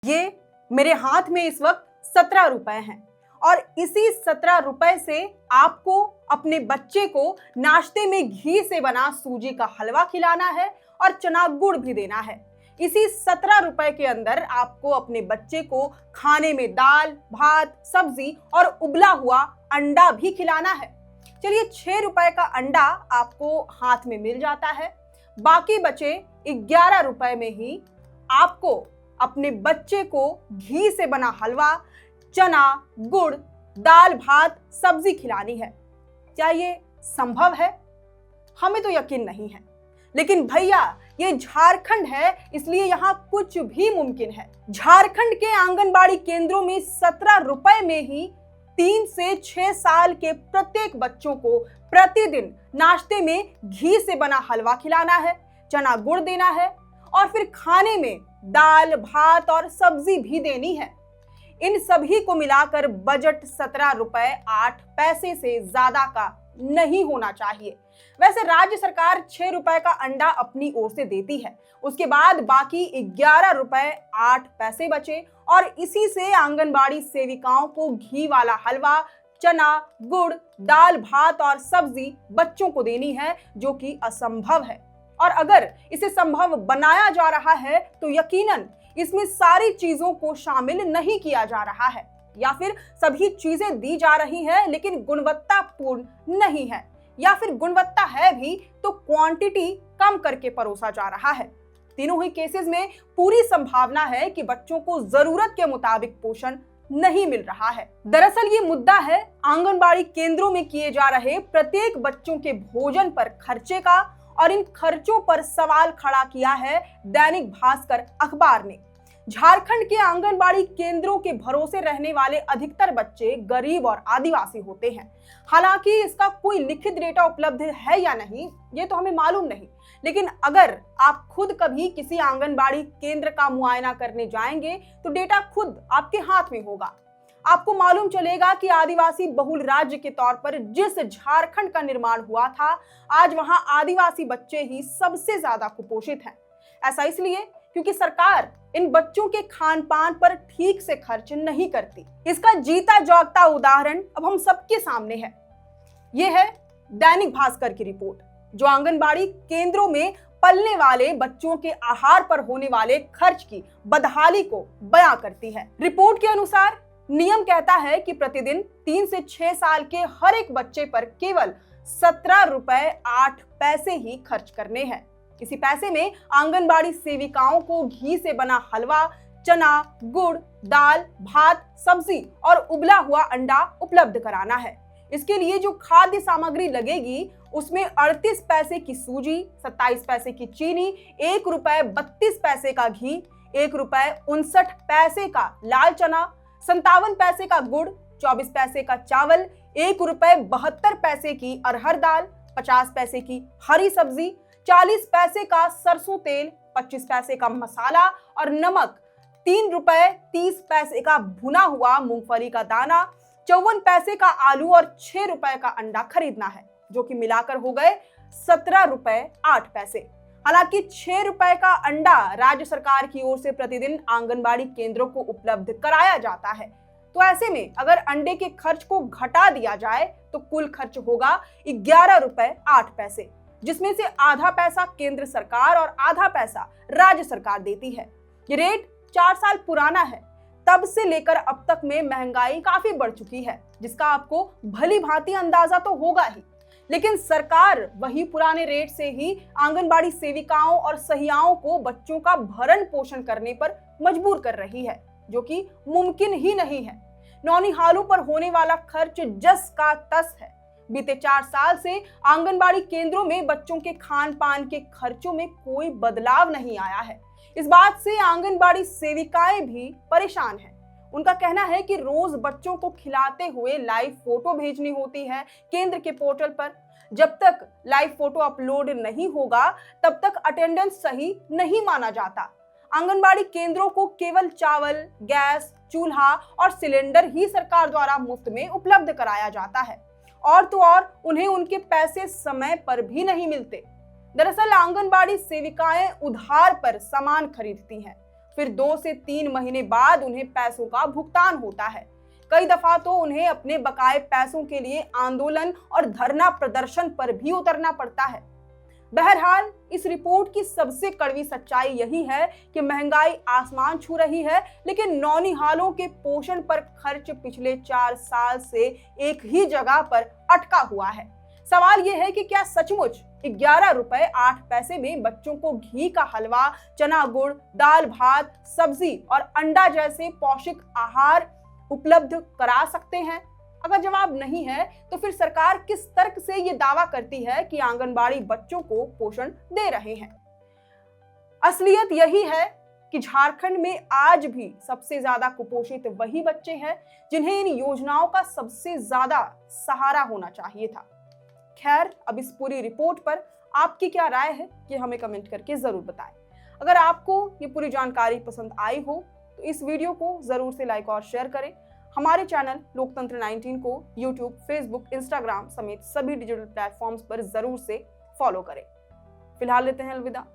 ये मेरे हाथ में इस वक्त 17 रुपए हैं और इसी 17 रुपए से आपको अपने बच्चे को नाश्ते में घी से बना सूजी का हलवा खिलाना है और चना गुड़ भी देना है। इसी 17 रुपए के अंदर आपको अपने बच्चे को खाने में दाल, भात, सब्जी और उबला हुआ अंडा भी खिलाना है। चलिए 6 रुपए का अंडा आपको हाथ में मिल जाता है। बाकी बचे 11 रुपए में ही आपको अपने बच्चे को घी से बना हलवा, चना, गुड़, दाल, भात, सब्जी खिलानी है। क्या ये संभव है? हमें तो यकीन नहीं है, लेकिन भैया ये झारखंड है, इसलिए यहाँ कुछ भी मुमकिन है। झारखंड के आंगनबाड़ी केंद्रों में 17 रुपए में ही 3 से 6 साल के प्रत्येक बच्चों को प्रतिदिन नाश्ते में घी से बना हलवा खिलाना है, चना गुड़ देना है और फिर खाने में दाल, भात और सब्जी भी देनी है। इन सभी को मिलाकर बजट 17 रुपए 8 पैसे से ज्यादा का नहीं होना चाहिए। वैसे राज्य सरकार 6 रुपए का अंडा अपनी ओर से देती है, उसके बाद बाकी 11 रुपए 8 पैसे बचे और इसी से आंगनबाड़ी सेविकाओं को घी वाला हलवा, चना, गुड़, दाल, भात और सब्जी बच्चों को देनी है, जो कि असंभव है। और अगर इसे संभव बनाया जा रहा है तो यकीनन इसमें सारी चीजों को शामिल नहीं किया जा रहा है, या फिर सभी चीजें दी जा रही हैं लेकिन गुणवत्तापूर्ण नहीं है, या फिर गुणवत्ता है भी तो क्वांटिटी कम करके परोसा जा रहा है। तीनों ही केसेस में पूरी संभावना है कि बच्चों को जरूरत के मुताबिक पोषण नहीं मिल रहा है। दरअसल ये मुद्दा है आंगनबाड़ी केंद्रों में किए जा रहे प्रत्येक बच्चों के भोजन पर खर्चे का, और इन खर्चों पर सवाल खड़ा किया है दैनिक भास्कर अखबार ने। झारखंड के आंगनबाड़ी केंद्रों के भरोसे रहने वाले अधिकतर बच्चे गरीब और आदिवासी होते हैं। हालांकि इसका कोई लिखित डेटा उपलब्ध है या नहीं ये तो हमें मालूम नहीं, लेकिन अगर आप खुद कभी किसी आंगनबाड़ी केंद्र का मुआयना करने जाएंगे तो डेटा खुद आपके हाथ में होगा। आपको मालूम चलेगा कि आदिवासी बहुल राज्य के तौर पर जिस झारखंड का निर्माण हुआ था, आज वहां आदिवासी बच्चे ही सबसे ज्यादा कुपोषित हैं। ऐसा इसलिए क्योंकि सरकार इन बच्चों के खान पान पर ठीक से खर्च नहीं करती। इसका जीता जागता उदाहरण अब हम सबके सामने है। यह है दैनिक भास्कर की रिपोर्ट, जो आंगनबाड़ी केंद्रों में पलने वाले बच्चों के आहार पर होने वाले खर्च की बदहाली को बयां करती है। रिपोर्ट के अनुसार नियम कहता है कि प्रतिदिन 3 से 6 साल के हर एक बच्चे पर केवल 17 रुपए 8 पैसे ही खर्च करने हैं। इसी पैसे में आंगनबाड़ी सेविकाओं को घी से बना हलवा, चना, गुड़, दाल, भात, सब्जी और उबला हुआ अंडा उपलब्ध कराना है। इसके लिए जो खाद्य सामग्री लगेगी उसमें 38 पैसे की सूजी, 27 पैसे की चीनी, 1 रुपए 32 पैसे का घी, 1 रुपए 59 पैसे का लाल चना, 57 पैसे का गुड़, 24 पैसे का चावल, 1 रुपए 72 पैसे की अरहर दाल, 50 पैसे की हरी सब्जी, 40 पैसे का सरसों तेल, 25 पैसे का मसाला और नमक, 3 रुपए 30 पैसे का भुना हुआ मूंगफली का दाना, 54 पैसे का आलू और 6 रुपए का अंडा खरीदना है, जो कि मिलाकर हो गए 17 रुपए 8 पैसे। हालांकि 6 रुपए का अंडा राज्य सरकार की ओर से प्रतिदिन आंगनबाड़ी केंद्रों को उपलब्ध कराया जाता है, तो ऐसे में अगर अंडे के खर्च को घटा दिया जाए तो कुल खर्च होगा 11 रुपए 8 पैसे, जिसमें से आधा पैसा केंद्र सरकार और आधा पैसा राज्य सरकार देती है। ये रेट 4 साल पुराना है, तब से लेकर अब तक में महंगाई काफी बढ़ चुकी है, जिसका आपको भली भांति अंदाजा तो होगा ही, लेकिन सरकार वही पुराने रेट से ही आंगनबाड़ी सेविकाओं और सहियाओं को बच्चों का भरण पोषण करने पर मजबूर कर रही है, जो कि मुमकिन ही नहीं है। नौनिहालों पर होने वाला खर्च जस का तस है। बीते 4 साल से आंगनबाड़ी केंद्रों में बच्चों के खान पान के खर्चों में कोई बदलाव नहीं आया है। इस बात से आंगनबाड़ी सेविकाएं भी परेशान हैं। उनका कहना है कि रोज बच्चों को खिलाते हुए लाइव फोटो भेजनी होती है केंद्र के पोर्टल पर। जब तक लाइव फोटो अपलोड नहीं होगा तब तक अटेंडेंस सही नहीं माना जाता। आंगनबाड़ी केंद्रों को केवल चावल, गैस, चूल्हा और सिलेंडर ही सरकार द्वारा मुफ्त में उपलब्ध कराया जाता है, और तो और उन्हें उनके पैसे समय पर भी नहीं मिलते। दरअसल आंगनबाड़ी सेविकाएं उधार पर सामान खरीदती हैं। फिर 2 से 3 महीने बाद उन्हें पैसों का भुगतान होता है। कई दफा तो उन्हें अपने बकाए पैसों के लिए आंदोलन और धरना प्रदर्शन पर भी उतरना पड़ता है। बहरहाल, इस रिपोर्ट की सबसे कड़वी सच्चाई यही है कि महंगाई आसमान छू रही है, लेकिन नौनिहालों के पोषण पर खर्च पिछले 4 साल से एक ही जगह पर अटका हुआ है। सवाल यह है कि क्या सचमुच 11 रुपए 8 पैसे में बच्चों को घी का हलवा, चना गुड़, दाल भात, सब्जी और अंडा जैसे पौष्टिक आहार उपलब्ध करा सकते हैं? अगर जवाब नहीं है, तो फिर सरकार किस तर्क से ये दावा करती है कि आंगनबाड़ी बच्चों को पोषण दे रहे हैं? असलियत यही है कि झारखंड में आज भी सबसे ज्यादा कुपोषित वही बच्चे हैं जिन्हें इन योजनाओं का सबसे ज्यादा सहारा होना चाहिए था। खैर, अब इस पूरी रिपोर्ट पर आपकी क्या राय है, ये हमें कमेंट करके जरूर बताएं। अगर आपको ये पूरी जानकारी पसंद आई हो तो इस वीडियो को जरूर से लाइक और शेयर करें। हमारे चैनल लोकतंत्र 19 को यूट्यूब, फेसबुक, इंस्टाग्राम समेत सभी डिजिटल प्लेटफॉर्म्स पर जरूर से फॉलो करें। फिलहाल लेते हैं अलविदा।